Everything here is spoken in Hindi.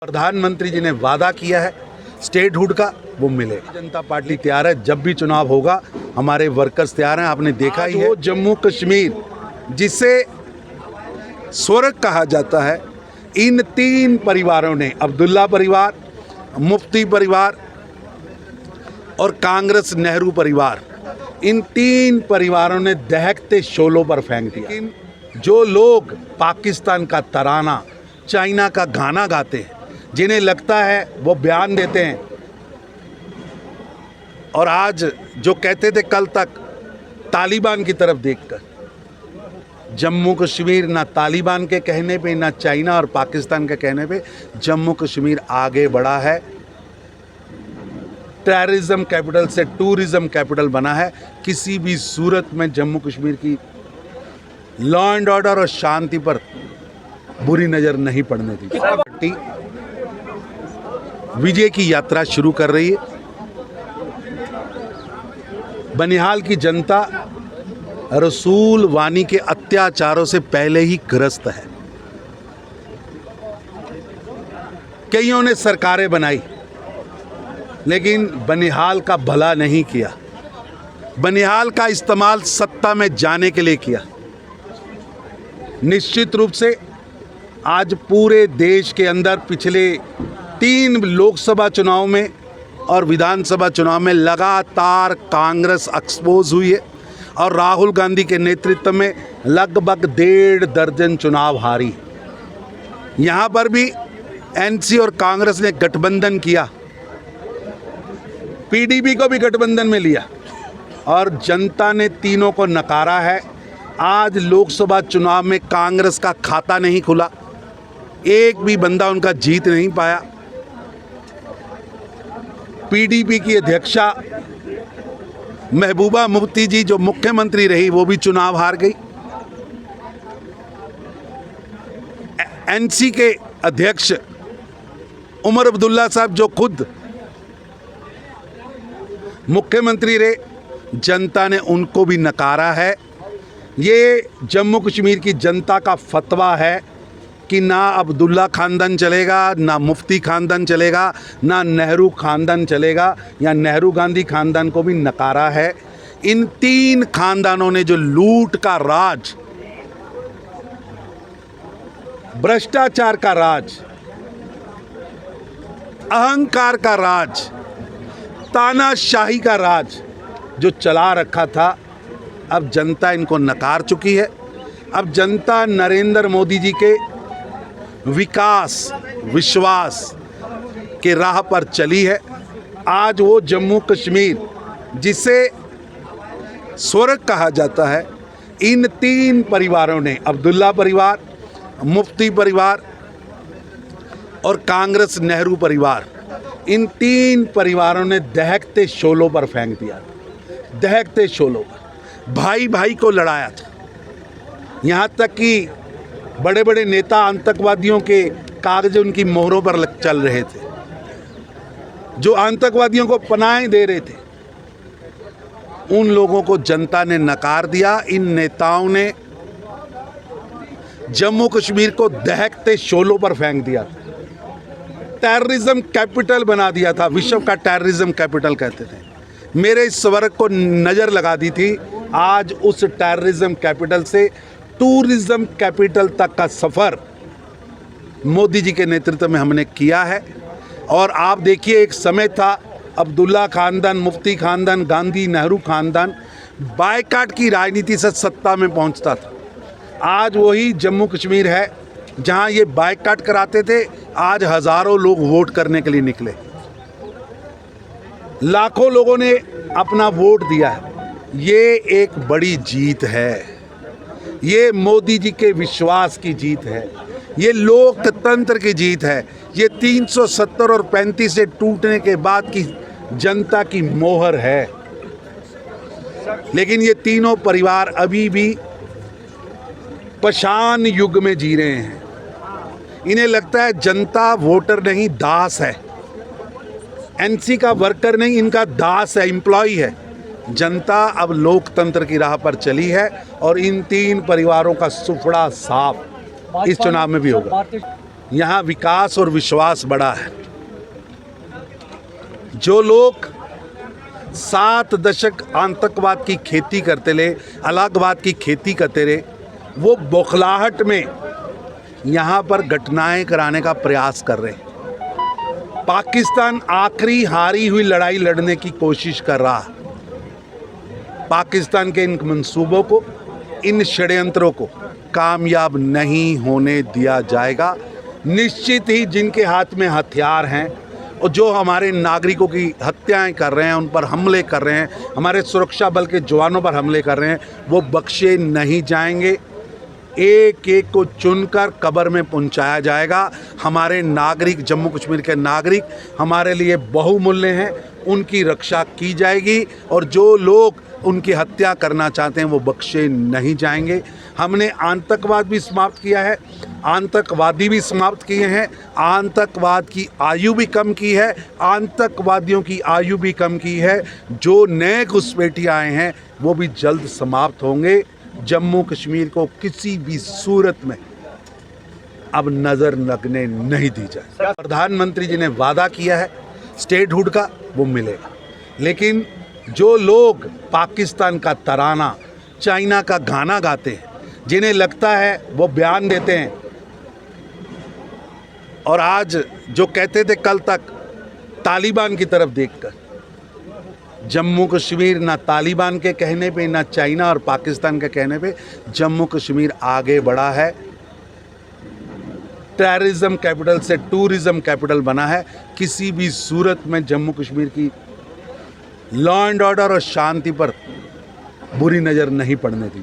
प्रधानमंत्री जी ने वादा किया है स्टेटहुड का, वो मिलेगा। जनता पार्टी तैयार है, जब भी चुनाव होगा हमारे वर्कर्स तैयार हैं। आपने देखा ही है जम्मू कश्मीर जिसे स्वर्ग कहा जाता है, इन तीन परिवारों ने, अब्दुल्ला परिवार, मुफ्ती परिवार और कांग्रेस नेहरू परिवार, इन तीन परिवारों ने दहकते शोलों पर फेंक दिया। लेकिन जो लोग पाकिस्तान का तराना, चाइना का गाना गाते हैं, जिन्हें लगता है वो बयान देते हैं, और आज जो कहते थे कल तक तालिबान की तरफ देखकर, जम्मू कश्मीर ना तालिबान के कहने पे, ना चाइना और पाकिस्तान के कहने पे जम्मू कश्मीर आगे बढ़ा है। टेररिज्म कैपिटल से टूरिज्म कैपिटल बना है। किसी भी सूरत में जम्मू कश्मीर की लॉ एंड ऑर्डर और शांति पर बुरी नज़र नहीं पड़ने दी। पार्टी विजय की यात्रा शुरू कर रही है। बनिहाल की जनता रसूल वानी के अत्याचारों से पहले ही ग्रस्त है। कईयों ने सरकारें बनाई लेकिन बनिहाल का भला नहीं किया। बनिहाल का इस्तेमाल सत्ता में जाने के लिए किया। निश्चित रूप से आज पूरे देश के अंदर पिछले 3 लोकसभा चुनाव में और विधानसभा चुनाव में लगातार कांग्रेस एक्सपोज हुई है और राहुल गांधी के नेतृत्व में लगभग 1.5 दर्जन चुनाव हारी। यहाँ पर भी एनसी और कांग्रेस ने गठबंधन किया, पीडीपी को भी गठबंधन में लिया और जनता ने तीनों को नकारा है। आज लोकसभा चुनाव में कांग्रेस का खाता नहीं खुला, एक भी बंदा उनका जीत नहीं पाया। पीडीपी की अध्यक्षा महबूबा मुफ्ती जी जो मुख्यमंत्री रही, वो भी चुनाव हार गई। एनसी के अध्यक्ष उमर अब्दुल्ला साहब जो खुद मुख्यमंत्री रहे, जनता ने उनको भी नकारा है। ये जम्मू कश्मीर की जनता का फतवा है कि ना अब्दुल्ला खानदान चलेगा, ना मुफ्ती खानदान चलेगा, ना नेहरू खानदान चलेगा, या नेहरू गांधी खानदान को भी नकारा है। इन 3 खानदानों ने जो लूट का राज, भ्रष्टाचार का राज, अहंकार का राज, तानाशाही का राज जो चला रखा था, अब जनता इनको नकार चुकी है। अब जनता नरेंद्र मोदी जी के विकास, विश्वास के राह पर चली है। आज वो जम्मू कश्मीर जिसे स्वर्ग कहा जाता है, इन 3 परिवारों ने, अब्दुल्ला परिवार, मुफ्ती परिवार और कांग्रेस नेहरू परिवार, इन 3 परिवारों ने दहकते शोलों पर फेंक दिया। दहकते शोलों पर भाई भाई को लड़ाया था। यहाँ तक कि बड़े बड़े नेता आतंकवादियों के कागज उनकी मोहरों पर चल रहे थे, जो आतंकवादियों को पनाहें दे रहे थे। उन लोगों को जनता ने नकार दिया। इन नेताओं ने जम्मू कश्मीर को दहकते शोलों पर फेंक दिया। टेररिज्म कैपिटल बना दिया था, विश्व का टेररिज्म कैपिटल कहते थे। मेरे इस स्वर्ग को नज़र लगा दी थी। आज उस टेररिज्म कैपिटल से टूरिज्म कैपिटल तक का सफ़र मोदी जी के नेतृत्व में हमने किया है। और आप देखिए, एक समय था अब्दुल्ला खानदान, मुफ्ती खानदान, गांधी नेहरू खानदान बायकाट की राजनीति से सत्ता में पहुंचता था। आज वही जम्मू कश्मीर है जहां ये बायकाट कराते थे। आज हज़ारों लोग वोट करने के लिए निकले, लाखों लोगों ने अपना वोट दिया है। ये एक बड़ी जीत है। ये मोदी जी के विश्वास की जीत है। ये लोकतंत्र की जीत है। ये 370 और 35 से टूटने के बाद की जनता की मोहर है। लेकिन ये तीनों परिवार अभी भी पाषाण युग में जी रहे हैं। इन्हें लगता है जनता वोटर नहीं, दास है। एनसी का वर्कर नहीं, इनका दास है, एम्प्लॉय है। जनता अब लोकतंत्र की राह पर चली है और इन 3 परिवारों का सुफड़ा साफ इस चुनाव में भी होगा। यहाँ विकास और विश्वास बढ़ा है। जो लोग 7 दशक आतंकवाद की खेती करते रहे, अलगाववाद की खेती करते रहे, वो बौखलाहट में यहाँ पर घटनाएं कराने का प्रयास कर रहे हैं। पाकिस्तान आखिरी हारी हुई लड़ाई लड़ने की कोशिश कर रहा है। पाकिस्तान के इन मंसूबों को, इन षड्यंत्रों को कामयाब नहीं होने दिया जाएगा। निश्चित ही जिनके हाथ में हथियार हैं और जो हमारे नागरिकों की हत्याएं कर रहे हैं, उन पर हमले कर रहे हैं, हमारे सुरक्षा बल के जवानों पर हमले कर रहे हैं, वो बख्शे नहीं जाएंगे। एक एक को चुनकर कब्र में पहुंचाया जाएगा। हमारे नागरिक, जम्मू कश्मीर के नागरिक हमारे लिए बहुमूल्य हैं, उनकी रक्षा की जाएगी और जो लोग उनकी हत्या करना चाहते हैं वो बख्शे नहीं जाएंगे। हमने आतंकवाद भी समाप्त किया है, आतंकवादी भी समाप्त किए हैं, आतंकवाद की आयु भी कम की है, आतंकवादियों की आयु भी कम की है। जो नए घुसपैठिए आए हैं वो भी जल्द समाप्त होंगे। जम्मू कश्मीर को किसी भी सूरत में अब नज़र लगने नहीं दी जाए। प्रधानमंत्री जी ने वादा किया है स्टेटहुड का, वो मिलेगा। लेकिन जो लोग पाकिस्तान का तराना, चाइना का गाना गाते हैं, जिन्हें लगता है वो बयान देते हैं और आज जो कहते थे कल तक तालिबान की तरफ देखकर, जम्मू कश्मीर ना तालिबान के कहने पे, ना चाइना और पाकिस्तान के कहने पे जम्मू कश्मीर आगे बढ़ा है। टेररिज्म कैपिटल से टूरिज्म कैपिटल बना है। किसी भी सूरत में जम्मू कश्मीर की लॉ एंड ऑर्डर और शांति पर बुरी नज़र नहीं पड़ने दी।